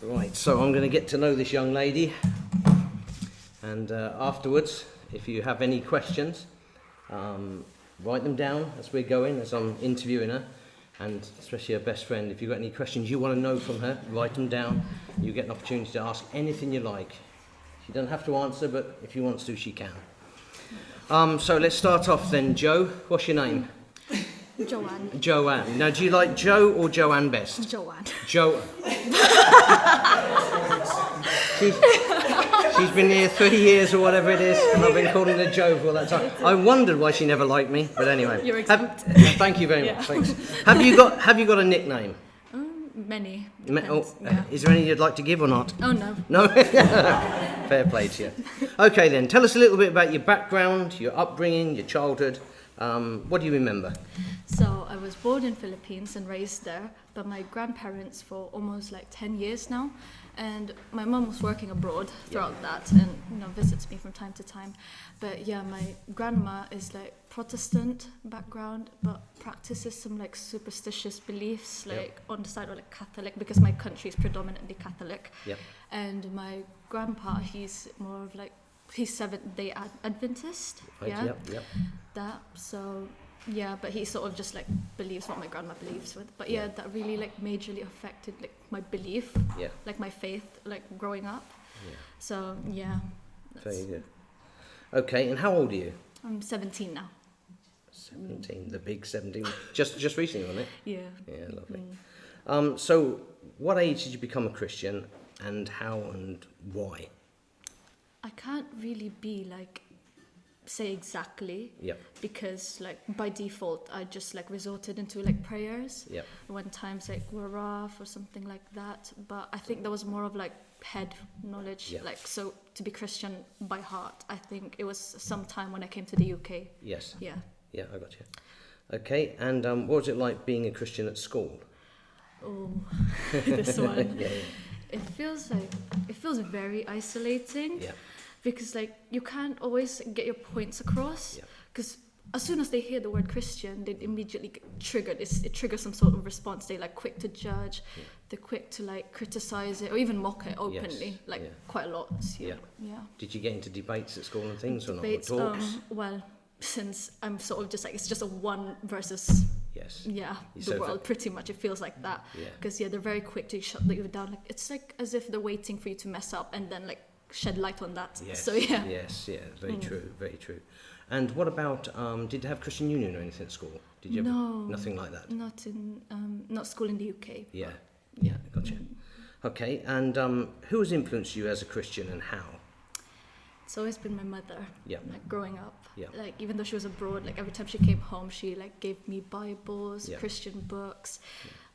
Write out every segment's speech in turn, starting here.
Right, so I'm going to get to know this young lady, and afterwards, if you have any questions, write them down as we're going, as I'm interviewing her, and especially her best friend. If you've got any questions you want to know from her, write them down. You get an opportunity to ask anything you like. She doesn't have to answer, but if she wants to, she can. So let's start off then. Joe, what's your name? Joanne. Joanne. Now, do you like Joe or Joanne best? Joanne. Joe. She's been here 30 years or whatever it is, and I've been calling her Joe for all that time. I wondered why she never liked me, but anyway. You're exempt. Thank you very much. Thanks. Have you got a nickname? Many. Is there any you'd like to give or not? Oh, no. No? Fair play to you. Okay then, tell us a little bit about your background, your upbringing, your childhood. What do you remember? So I was born in Philippines and raised there, but my grandparents for almost like 10 years now. And my mum was working abroad throughout that and visits me from time to time. But yeah, my grandma is like Protestant background, but practices some like superstitious beliefs, like on the side of like Catholic, because my country is predominantly Catholic. Yep. And my grandpa, he's more of like, he's Seventh-day Adventist. Right, yeah. Yep. That, so yeah, but he sort of just like believes what my grandma believes with. But yeah, that really like majorly affected like my belief, like my faith, like growing up. Yeah. So yeah. Very good. Okay, and how old are you? I'm 17 now. 17, the big 17. Just recently, wasn't it? Yeah. Yeah, lovely. So what age did you become a Christian, and how and why? I can't really be like say exactly, because like by default I just like resorted into like prayers when times like were rough or something like that, but I think there was more of like head knowledge, like so to be Christian by heart. I think it was sometime when I came to the UK. Yes. Yeah, I got you. Okay, and what was it like being a Christian at school? Oh, this one. It feels very isolating. Because like you can't always get your points across, because as soon as they hear the word Christian, they immediately get triggered. It triggers some sort of response. They're like quick to judge, they're quick to like criticize it or even mock it openly, quite a lot. So, yeah. Did you get into debates at school and things Debates, or not? Or talks? Well, since I'm sort of just like, it's just a one versus the world, pretty much. It feels like that, because they're very quick to shut you down. Like it's like as if they're waiting for you to mess up and then like shed light on that. Very true. And what about did you have Christian Union or anything at school? Did you nothing like that? Not in not school in the UK. Gotcha. Okay, and who has influenced you as a Christian and how? It's always been my mother. Like growing up, like even though she was abroad, like every time she came home she like gave me Bibles, Christian books.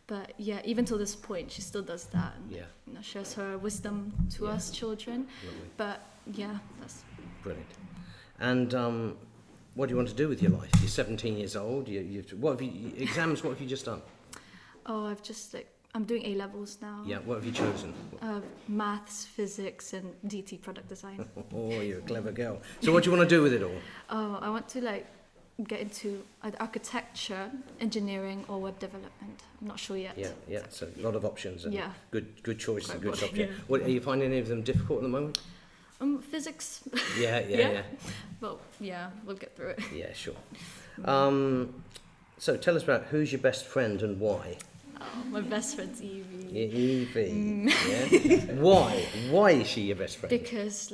But even till this point, she still does that. And, shares her wisdom to us children. Lovely. But that's brilliant. And what do you want to do with your life? You're 17 years old. What have you just done? Oh, I'm doing A levels now. Yeah. What have you chosen? Maths, physics, and DT product design. Oh, you're a clever girl. So what do you want to do with it all? Oh, I want to get into either architecture, engineering, or web development. I'm not sure yet. So a lot of options and good choices and good subjects. What are you finding any of them difficult at the moment? Physics. Yeah. Well, we'll get through it. Yeah, sure. So tell us about who's your best friend and why. Oh, my best friend's Evie. Evie. Yeah. Why is she your best friend? Because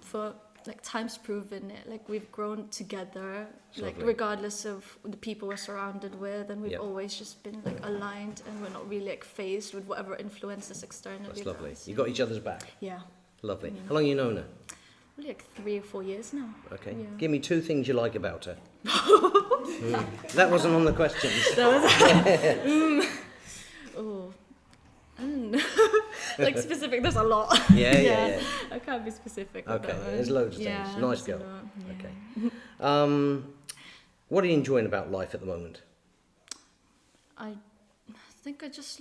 for time's proven it, like we've grown together, like regardless of the people we're surrounded with, and we've always just been like aligned, and we're not really like phased with whatever influences externally. That's lovely. You got each other's back. Yeah. Lovely. How long have you known her? Probably like 3 or 4 years now. Okay. Give me 2 things you like about her. That wasn't on the questions. Like specific, there's a lot. Yeah. I can't be specific. Okay, there's loads of things. Nice girl. Yeah. Okay. What are you enjoying about life at the moment? I think I just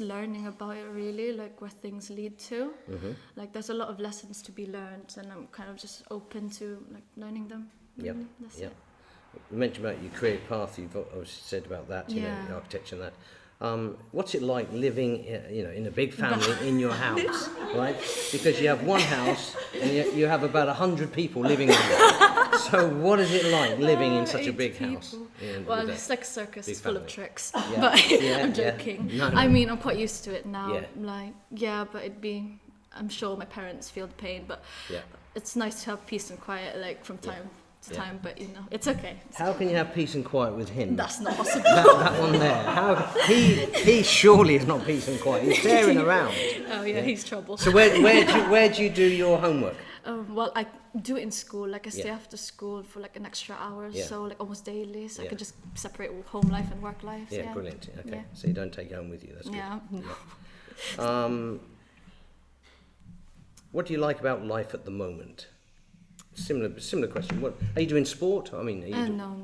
learning about it, really, like where things lead to. Like there's a lot of lessons to be learned, and I'm kind of just open to like learning them. Yep. That's it. You mentioned about your career path. You've obviously said about that, the architecture and that. What's it like living, in a big family in your house, right? Because you have one house and you have about 100 people living in there. So what is it like living in such a big house? Well, it's like a circus, it's full of tricks. Yeah. But I'm joking. No. I mean, I'm quite used to it now. Yeah. But I'm sure my parents feel the pain, but it's nice to have peace and quiet, like from time to time, but it's okay. How can you have peace and quiet with him? That's not possible. that one there. He surely is not peace and quiet. He's tearing around. Oh yeah, he's trouble. So where do you do your homework? Well, I do it in school. Like I stay after school for like an extra hour, so like almost daily. So I can just separate home life and work life. Yeah, brilliant. Okay, so you don't take it home with you. That's good. Yeah. What do you like about life at the moment? Similar question. What are you doing? Sport? I mean, are you no.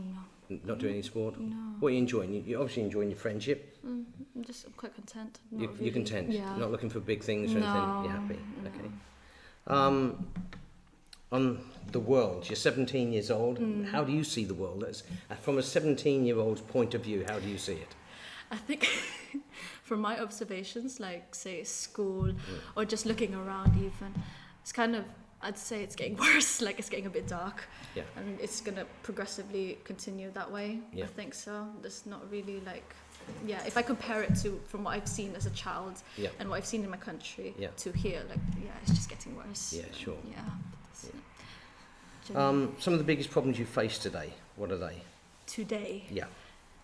Not doing any sport? No. What are you enjoying? You're obviously enjoying your friendship. I'm quite content. You're content. Yeah. Not looking for big things or anything. You're happy. No. Okay. On the world, you're 17 years old. How do you see the world? From a 17-year-old's point of view, how do you see it? I think from my observations, like say school or just looking around even, it's kind of, I'd say it's getting worse, like it's getting a bit dark. Yeah. And it's going to progressively continue that way. Yeah. I think so. There's not really like, if I compare it to from what I've seen as a child and what I've seen in my country to here, like, it's just getting worse. Yeah, sure. Yeah. Some of the biggest problems you face today, what are they? Today? Yeah.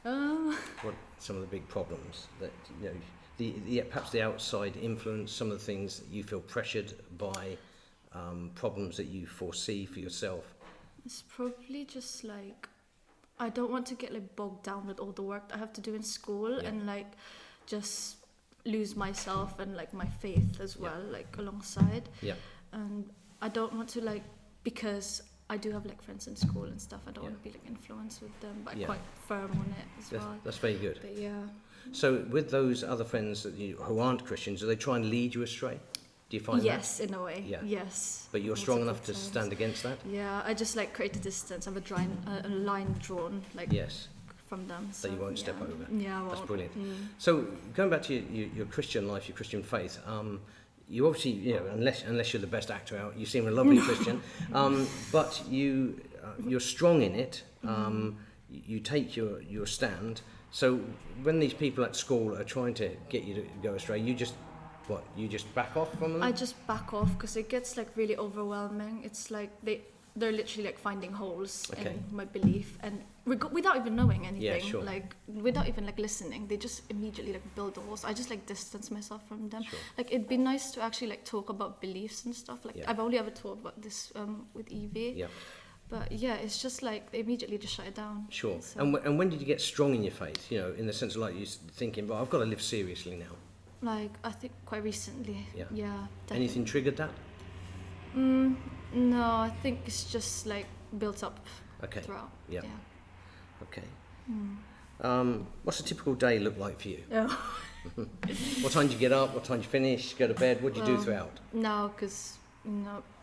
What some of the big problems that perhaps the outside influence, some of the things that you feel pressured by, problems that you foresee for yourself? It's probably just like I don't want to get like bogged down with all the work that I have to do in school and like just lose myself and like my faith as well, like alongside. Yeah. And I don't want to like, because I do have like friends in school and stuff, I don't want to be like influenced with them, but I'm quite firm on it as well. That's very good. But So with those other friends that who aren't Christians, do they try and lead you astray? Do you find that? Yes, in a way. Yeah. Yes. But you're strong enough to stand against that? Yeah, I just like create a distance. I have a line drawn like from them. So you won't step over. Yeah, I won't. That's brilliant. So going back to your Christian life, your Christian faith, you obviously, unless you're the best actor out, you seem a lovely Christian, but you're strong in it. You take your stand. So when these people at school are trying to get you to go astray, you just back off from them? I just back off because it gets like really overwhelming. It's like they're literally like finding holes in my belief, and without even knowing anything, like without even like listening, they just immediately like build walls. I just like distance myself from them. Like it'd be nice to actually like talk about beliefs and stuff. Like I've only ever talked about this with Evie. But it's just like they immediately just shut it down. Sure. So. And when did you get strong in your faith? In the sense of like you thinking, well, I've got to live seriously now. Like I think quite recently. Yeah. Definitely. Anything triggered that? No, I think it's just like built up throughout. Yeah. Okay. What's a typical day look like for you? What time do you get up? What time do you finish? Go to bed? What do you do throughout? No, because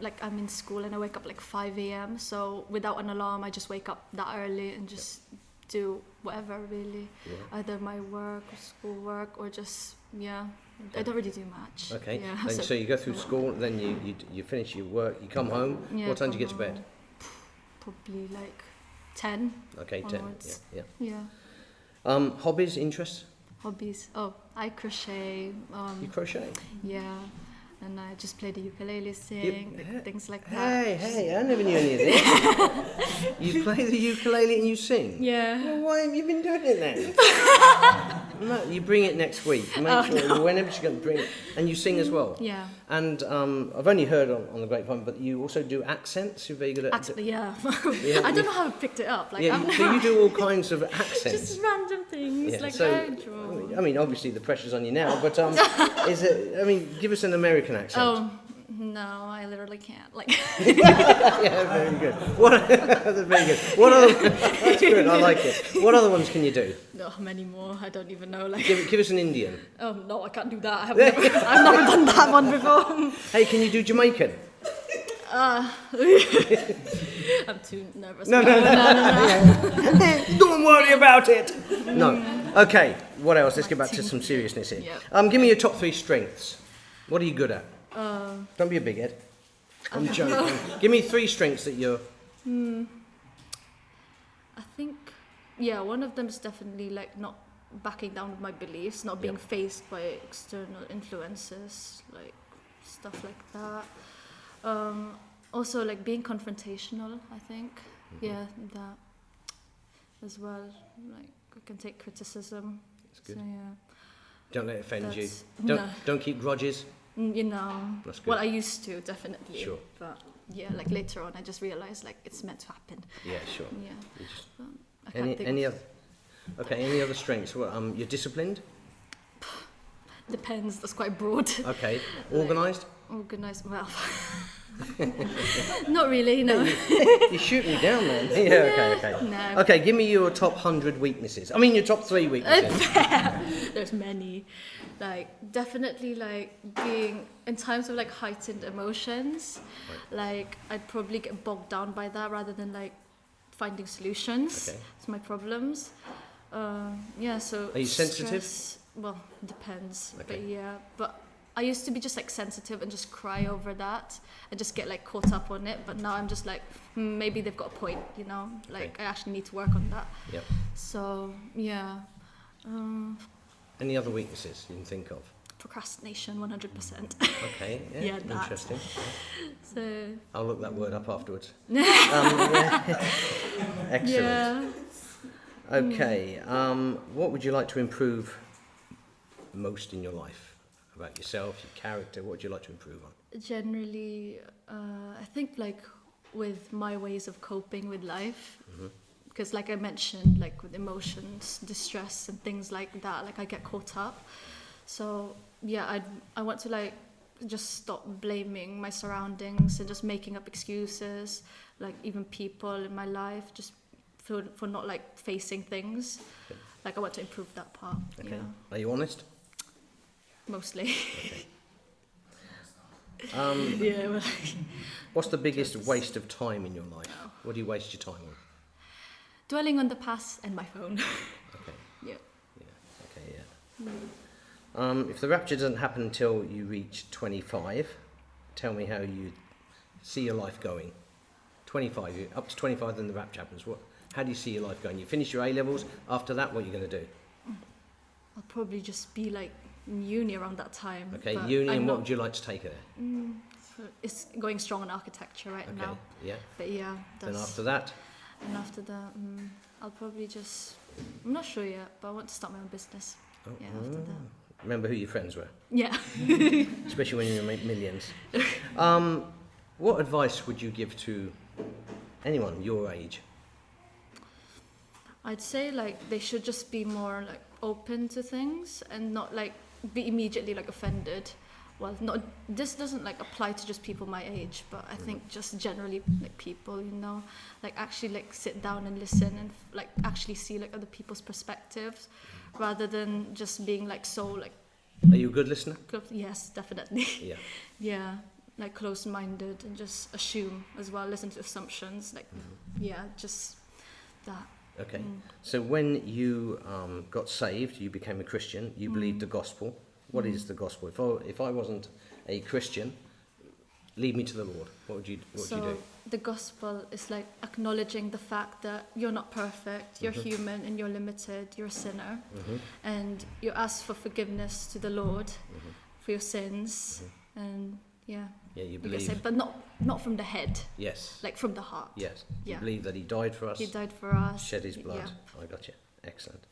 like I'm in school and I wake up like 5 a.m. So without an alarm, I just wake up that early and just do whatever really. Either my work or schoolwork or just I don't really do much. Okay. So you go through school, then you finish your work, you come home. What time do you get to bed? Probably like 10. Okay, onwards. 10. Yeah. Hobbies, interests? Hobbies. Oh, I crochet. You crochet? Yeah. And I just play the ukulele, sing, things like that. Hey, I never knew any of this. You play the ukulele and you sing? Yeah. Well, why have you been doing it then? No, you bring it next week. Make sure whenever she's going to bring it. And you sing as well? Yeah. And I've only heard on the grapevine, but you also do accents? You're very good at accents. I don't know how I picked it up. Like, so you do all kinds of accents? Just random things, like I draw. I mean, obviously the pressure's on you now, but give us an American accent. Oh, no, I literally can't. Like. Very good. That's very good. That's good. I like it. What other ones can you do? No, many more. I don't even know. Like. Give us an Indian. Oh no, I can't do that. I've never done that one before. Hey, can you do Jamaican? I'm too nervous. No. Don't worry about it. No. Okay, what else? Let's get back to some seriousness here. Yep. Give me your top 3 strengths. What are you good at? Don't be a big head. I'm joking. Give me 3 strengths that you're... I think, yeah, one of them is definitely like not backing down with my beliefs, not being faced by external influences, like stuff like that. Also, like being confrontational, I think. Yeah, that as well. Like I can take criticism. That's good. So, yeah. Don't let it offend you. No. Don't keep grudges. You know. That's good. Well, I used to definitely. Sure. But yeah, like later on, I just realized like it's meant to happen. Yeah, sure. Yeah. Any other? Okay. Any other strengths? Well, you're disciplined. Depends. That's quite broad. Okay. Organised. Organised. Well. Not really, no. You shoot me down, man. Yeah, okay. No. Okay, give me your top 100 weaknesses. I mean, your top 3 weaknesses. There's many. Like, definitely, like, being in times of, like, heightened emotions, like, I'd probably get bogged down by that rather than, like, finding solutions to my problems. So... Are you sensitive? Well, depends. Okay. But I used to be just like sensitive and just cry over that and just get like caught up on it. But now I'm just like, maybe they've got a point, you know? Like I actually need to work on that. Yep. So, yeah. Any other weaknesses you can think of? Procrastination, 100%. Okay, Yeah, interesting. So... I'll look that word up afterwards. Excellent. Yeah. Okay, what would you like to improve most in your life? About yourself, your character, what would you like to improve on? Generally, I think like with my ways of coping with life, because like I mentioned, like with emotions, distress and things like that, like I get caught up. So yeah, I want to like just stop blaming my surroundings and just making up excuses, like even people in my life, just for not like facing things. Okay. Like I want to improve that part. Okay. Yeah. Are you honest? Mostly. Okay. What's the biggest waste of time in your life? Oh. What do you waste your time on? Dwelling on the past and my phone. Okay. Yeah. Okay, yeah. If the rapture doesn't happen until you reach 25, tell me how you see your life going. 25, up to 25 then the rapture happens. How do you see your life going? You finish your A-levels, after that what are you going to do? I'll probably just be like in uni around that time. Okay, uni, and what would you like to take there? So it's going strong on architecture right now. Yeah. But yeah, then after that? And after that, I'll probably just... I'm not sure yet, but I want to start my own business. Oh, yeah, after that. Remember who your friends were? Yeah. Especially when you make millions. What advice would you give to anyone your age? I'd say like they should just be more like open to things and not like be immediately like offended. Well, not this doesn't like apply to just people my age, but I think just generally like people, you know, like actually like sit down and listen and like actually see like other people's perspectives, rather than just being like so like. Are you a good listener? Yes, definitely. Yeah. Yeah, like close-minded and just assume as well. Listen to assumptions, like yeah, just that. Okay. So when you got saved, you became a Christian. You believed the gospel. What is the gospel? If I wasn't a Christian, lead me to the Lord. What would you do? The gospel is like acknowledging the fact that you're not perfect, you're human and you're limited, you're a sinner, and you ask for forgiveness to the Lord for your sins, and yeah, you believe, but not from the head. Yes. Like from the heart. Yes. Yeah. You believe that He died for us. He died for us. Shed His blood. Yeah. I got you. Excellent.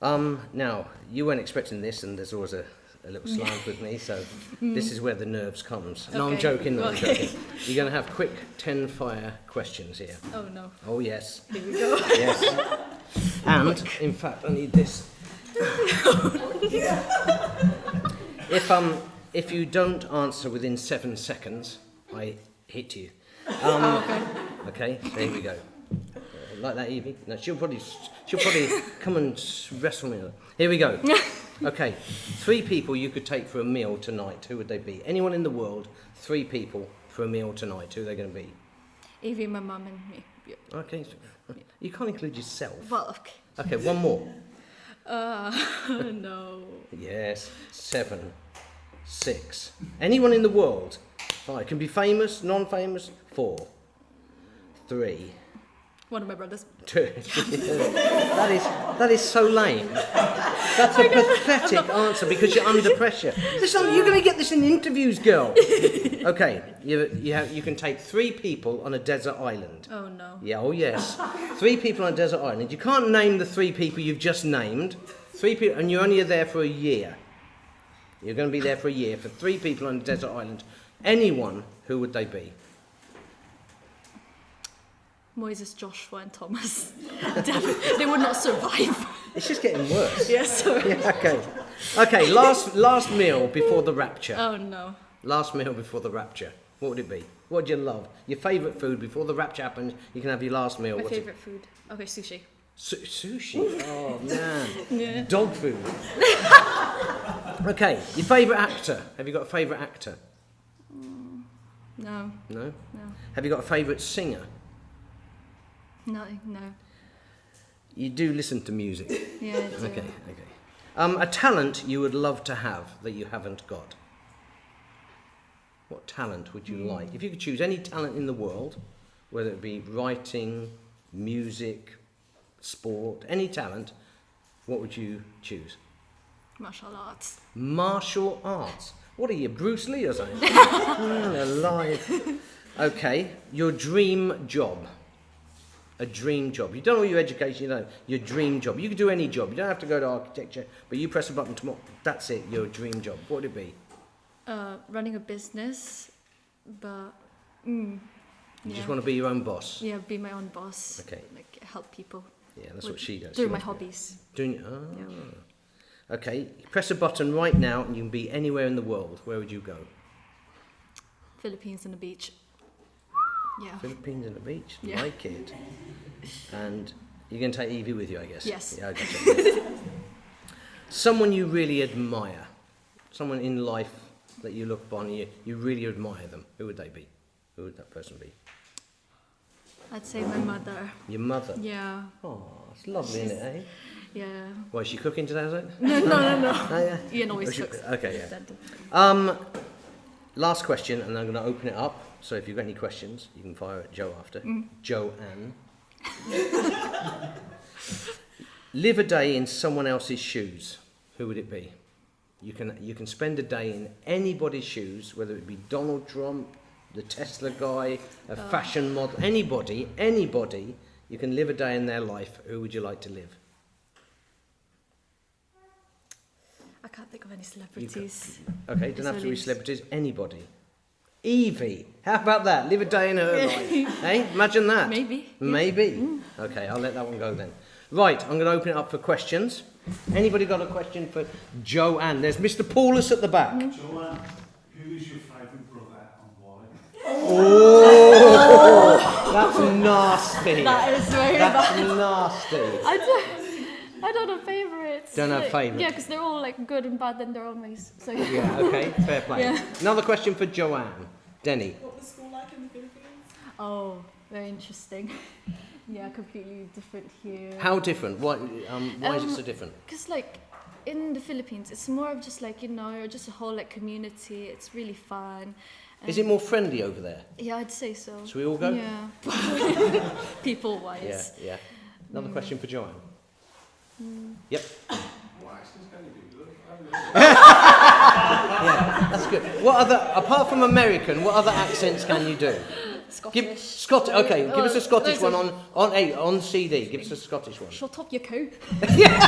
Now, you weren't expecting this, and there's always a little slant with me, so this is where the nerves comes. No, Okay. I'm joking. I'm Okay. joking. You're going to have quick 10-fire questions here. Oh no. Oh, yes. Here we go. Yes. And, in fact, I need this. If you don't answer within 7 seconds, I hit you. Okay. Okay, so here we go. Like that, Evie? No, she'll probably come and wrestle me. Here we go. Okay, 3 people you could take for a meal tonight. Who would they be? Anyone in the world, 3 people for a meal tonight. Who are they going to be? Evie, my mum, and me. Yeah. Okay, you can't include yourself. Well, okay. Okay, one more. No. Yes. 7, 6. Anyone in the world? 5. Can be famous, non-famous. 4, 3. One of my brothers. 2. that is so lame. That's a pathetic answer because you're under pressure. Listen, you're going to get this in interviews, girl. Okay, you can take 3 people on a desert island. Oh no. Yeah, oh yes. 3 people on a desert island. You can't name the 3 people you've just named. 3 people, and you're only there for a year. You're going to be there for a year for 3 people on a desert island. Anyone, who would they be? Moses, Joshua, and Thomas. They would not survive. It's just getting worse. Yes, sorry. Yeah, okay. Okay, last meal before the rapture. Oh no. Last meal before the rapture. What would it be? What would you love? Your favourite food before the rapture happens, you can have your last meal. My favourite food? Okay, sushi. Sushi? Oh, man. Yeah. Dog food. Okay, your favourite actor. Have you got a favourite actor? No. No? No. Have you got a favourite singer? No. You do listen to music. Yeah, I do. Okay. A talent you would love to have that you haven't got. What talent would you like? If you could choose any talent in the world, whether it be writing, music, sport, any talent, what would you choose? Martial arts. Martial arts. What are you, Bruce Lee or something? Alive. Okay, your dream job. A dream job. You don't know your education, you don't. Your dream job. You can do any job. You don't have to go to architecture, but you press a button tomorrow. That's it, your dream job. What would it be? Running a business, but You just want to be your own boss. Yeah, be my own boss. Okay. Like help people. Yeah, that's what she does. Do my hobbies. Okay, you press a button right now and you can be anywhere in the world. Where would you go? Philippines and the beach. Yeah. Philippines and the beach. Yeah. Like it. And you're going to take Evie with you, I guess. Yes. Yeah, I gotcha. Someone you really admire. Someone in life that you look upon and you really admire them. Who would they be? Who would that person be? I'd say my mother. Your mother? Yeah. Oh, it's lovely, isn't it, eh? Yeah. Why, is she cooking today, is it? No. Oh, yeah. Ian always cooks. Okay, yeah. Last question, and I'm going to open it up. So if you've got any questions, you can fire at Joe after. Joanne. Live a day in someone else's shoes. Who would it be? You can spend a day in anybody's shoes, whether it be Donald Trump, the Tesla guy, a fashion model, anybody. You can live a day in their life. Who would you like to live? I can't think of any celebrities. Okay, don't have to be celebrities. Anybody. Evie, how about that? Live a day in her life. Hey, imagine that. Maybe. Maybe. Okay, I'll let that one go then. Right, I'm going to open it up for questions. Anybody got a question for Joanne? There's Mr. Paulus at the back. Joanne, who is your favourite brother and why? Oh, that's nasty. That is very That's bad. nasty. I don't have favourites. Don't have favourites? Yeah, because they're all like good and bad in their own ways. So Yeah, okay, fair play. Yeah. Another question for Joanne. Denny. What was school like in the Philippines? Oh, very interesting. Yeah, completely different here. How different? Why is it so different? Because like in the Philippines, it's more of just like, you're just a whole like community. It's really fun. Is it more friendly over there? Yeah, I'd say so. Should we all go? Yeah. People-wise. Yeah. Another question for Joanne. Yep. What accents can you do? Yeah, that's good. What other, apart from American, what other accents can you do? Scottish. Okay, give us a Scottish there's one on CD. Give us a Scottish one. Shut up, you cow. Yeah.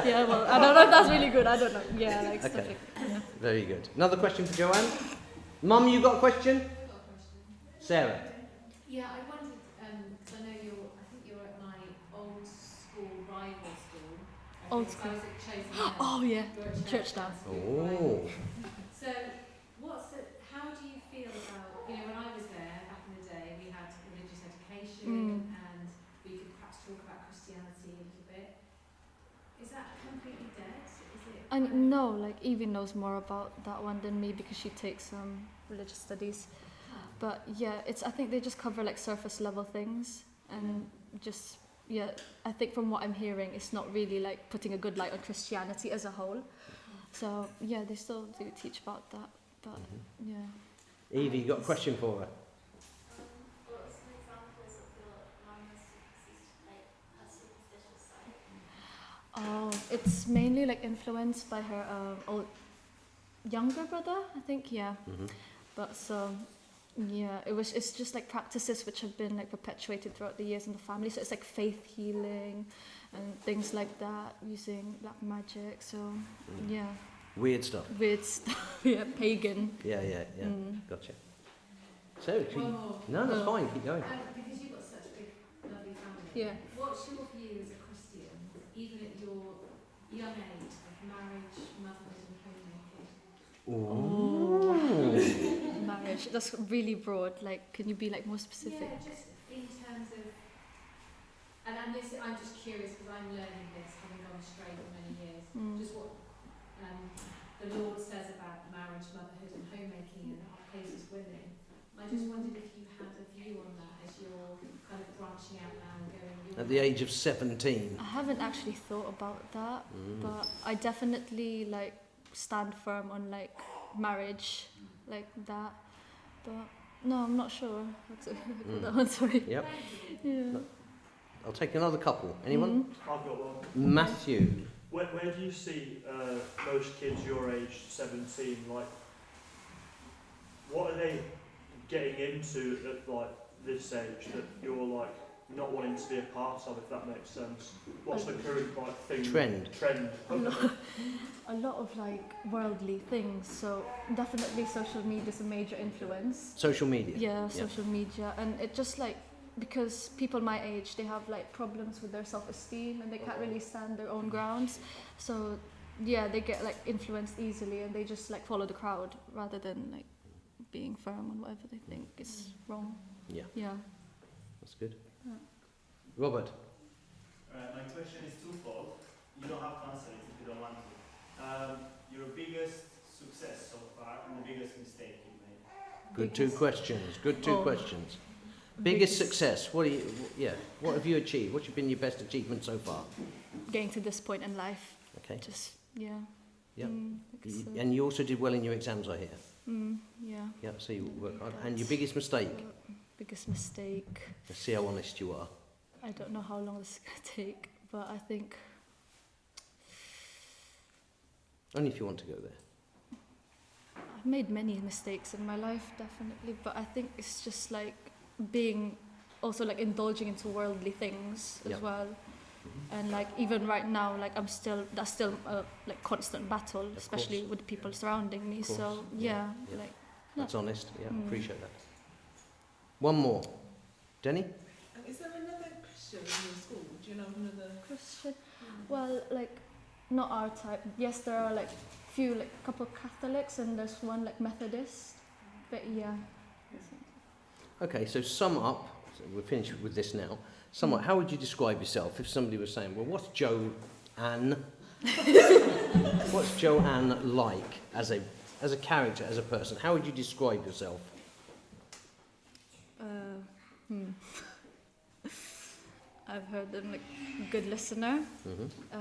Yeah, well, I don't know if that's really good. I don't know. Yeah, like stuff Okay. like that. Yeah. Very good. Another question for Joanne. Mum, you got a question? Sarah. Yeah, I wondered, because I know I think you're at my old school rival school. Old school. I was at Chosen. Oh yeah, church dance. Oh. So, how do you feel about, when I was there back in the day, we had religious education and we could perhaps talk about Christianity a little bit. Is that completely dead? Is it? No, like Evie knows more about that one than me because she takes religious studies. But yeah, I think they just cover like surface level things and just yeah, I think from what I'm hearing, it's not really like putting a good light on Christianity as a whole. So yeah, they still do teach about that, but yeah. Evie, you got a question for her? What are some examples of your mama's superstitious side? Oh, it's mainly like influenced by her younger brother, I think, yeah. But so, yeah, it's just like practices which have been like perpetuated throughout the years in the family. So it's like faith healing and things like that, using black magic. So yeah. Weird stuff. Weird stuff. Yeah, pagan. Yeah. Gotcha. So, no, that's fine. Keep going. Because you've got such a big, lovely family. Yeah. What's your view as a Christian, even at your young age, of marriage, motherhood, and homemaking? Ooh. Marriage. That's really broad. Like, can you be like more specific? Yeah, just in terms of, and I'm just curious because I'm learning this, having gone astray for many years. Just what the Lord says about marriage, motherhood, and homemaking, and how it places women. I just wondered if you had a view on that as you're kind of branching out now and going. At the age of 17. I haven't actually thought about that, but I definitely like stand firm on like marriage, like that. But no, I'm not sure how to put that one. Sorry. Yep. Yeah. I'll take another couple. Anyone? I've got one. Matthew. Where do you see most kids your age, 17, like, what are they getting into at like this age that you're like not wanting to be a part of, if that makes sense? What's the current like thing? Trend. A lot of like worldly things. So definitely social media is a major influence. Social media. Yeah, social media, and it just like, because people my age, they have like problems with their self-esteem and they can't really stand their own grounds. So yeah, they get like influenced easily and they just like follow the crowd rather than like being firm on whatever they think is wrong. Yeah. Yeah. That's good. Yeah. Robert. My question is twofold. You don't have to answer it if you don't want to. Your biggest success so far and the biggest mistake you made. Good two questions. Good two questions. Biggest success. What have you achieved? What's been your best achievement so far? Getting to this point in life. Okay. Just yeah. Yeah. So. And you also did well in your exams, I hear. Yeah. Yeah. So you work hard. And your biggest mistake? Biggest mistake. Let's see how honest you are. I don't know how long this is gonna take, but I think. Only if you want to go there. I've made many mistakes in my life, definitely, but I think it's just like being also like indulging into worldly things as well. And like even right now, like that's still a like constant battle, especially with the people surrounding me. So yeah. Like that's honest. Yeah, appreciate that. One more, Denny. Is there another Christian in your school? Do you know another Christian? Well, like not our type. Yes, there are like few, like couple Catholics, and there's one like Methodist. But yeah. Okay, so sum up. So we're finished with this now. Sum up. How would you describe yourself if somebody was saying, "Well, what's Joanne? What's Joanne like as a character, as a person? How would you describe yourself?" I've heard them like good listener. I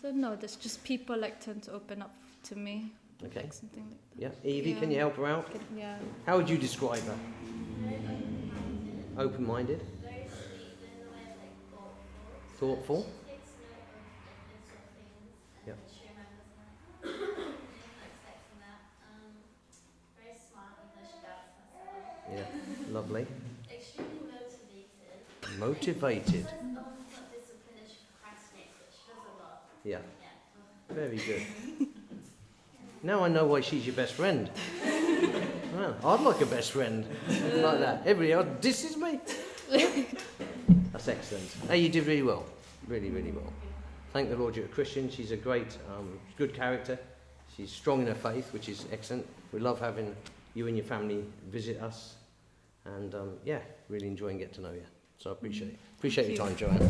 don't know. There's just people like tend to open up to me. Okay. Like something like that. Yeah. Evie, can you help her out? Yeah. How would you describe her? Open-minded. Very sweet in the way of like Thoughtful. She takes note of like little things and Yeah. she remembers them. Didn't expecting that. Very smart, even though she doubts herself. Yeah. Lovely. Extremely motivated. Motivated. She says, not disciplined and she procrastinates, but she does a lot. Yeah. Yeah. Very good. Now I know why she's your best friend. Well, I'd like a best friend like that. Everybody else disses me. That's excellent. Hey, you did really well. Really, really well. Thank the Lord you're a Christian. She's a great, good character. She's strong in her faith, which is excellent. We love having you and your family visit us. And, really enjoying getting to know you. So I appreciate your time, Joanne.